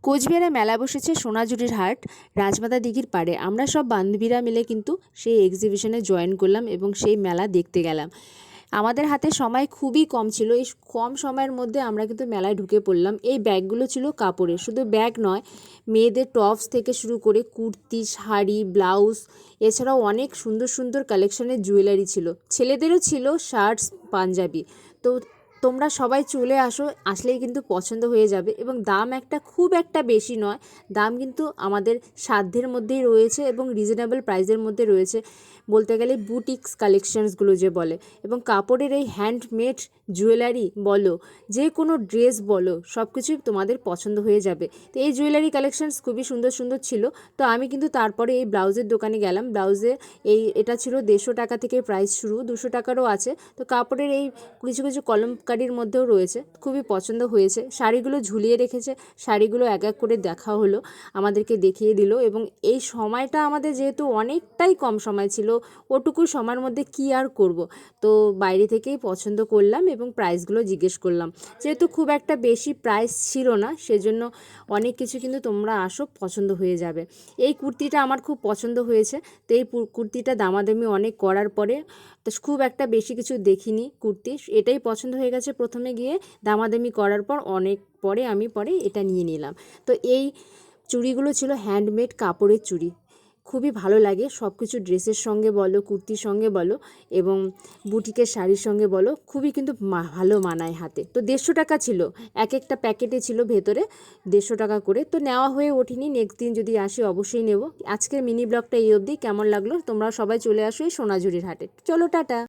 কোচবিহারে মেলা বসেছে সোনাঝুরির হাট রাজমাতা দিঘির পাড়ে। আমরা সব বান্ধবীরা মিলে কিন্তু সেই এক্সিবিশনে জয়েন করলাম এবং সেই মেলা দেখতে গেলাম। আমাদের হাতে সময় খুবই কম ছিল, এই কম সময়ের মধ্যে আমরা কিন্তু মেলায় ঢুকে পড়লাম। এই ব্যাগগুলো ছিল কাপড়ের, শুধু ব্যাগ নয়, মেয়েদের টপস থেকে শুরু করে কুর্তি, শাড়ি, ব্লাউজ, এছাড়াও অনেক সুন্দর সুন্দর কালেকশনের জুয়েলারি ছিল। ছেলেদেরও ছিল শার্টস, পাঞ্জাবি। তো তোমরা সবাই চলে আসো, আসলেই কিন্তু পছন্দ হয়ে যাবে। এবং দাম খুব একটা বেশি নয়, দাম কিন্তু আমাদের সাধ্যের মধ্যেই রয়েছে এবং রিজনেবল প্রাইসের মধ্যে রয়েছে। বলতে গেলে বুটিক্স কালেকশনসগুলো যে বলে, এবং কাপড়ের এই হ্যান্ডমেড জুয়েলারি বলো, যে কোনো ড্রেস বলো, সব কিছুই তোমাদের পছন্দ হয়ে যাবে। তো এই জুয়েলারি কালেকশনস খুবই সুন্দর সুন্দর ছিল। তো আমি কিন্তু তারপরে এই ব্লাউজের দোকানে গেলাম। ব্লাউজে এটা ছিল 150 টাকা থেকে প্রাইস শুরু, 200 টাকারও আছে। তো কাপড়ের এই কিছু কিছু কলমকারির মধ্যেও রয়েছে, খুবই পছন্দ হয়েছে। শাড়িগুলো ঝুলিয়ে রেখেছে, শাড়িগুলো এক এক করে দেখা হলো, আমাদেরকে দেখিয়ে দিল। এবং এই সময়টা আমাদের যেহেতু অনেকটাই কম সময় ছিল, ওটুকু সময়ের মধ্যে কি আর করব, তো বাইরে থেকেই পছন্দ করলাম এবং প্রাইসগুলো জিজ্ঞেস করলাম। যেহেতু খুব একটা বেশি প্রাইস ছিল না, সেজন্য অনেক কিছু কিন্তু তোমরা আসো, পছন্দ হয়ে যাবে। এই কুর্তিটা আমার খুব পছন্দ হয়েছে। তো এই কুর্তিটা দামাদামি অনেক করার পরে, তো খুব একটা বেশি কিছু দেখিনি কুর্তি, এটাই পছন্দ হয়ে গেছে প্রথমে গিয়ে। দামাদামি করার পর অনেক পরে আমি এটা নিয়ে নিলাম। তো এই চুড়িগুলো ছিল হ্যান্ডমেড কাপড়ের চুড়ি, খুবই ভালো লাগে। সব কিছু ড্রেসের সঙ্গে বলো, কুর্তির সঙ্গে বলো, এবং বুটিকের শাড়ির সঙ্গে বলো, খুবই কিন্তু ভালো মানায় হাতে। তো 150 টাকা ছিল, এক একটা প্যাকেটে ছিল ভেতরে 150 টাকা করে। তো নেওয়া হয়ে ওঠেনি, নেক্সট দিন যদি আসি অবশ্যই নেব। আজকের মিনি ব্লগটা এই অবধি। কেমন লাগলো? তোমরা সবাই চলে আসো এই সোনাঝুরির হাটে। চলো, টাটা।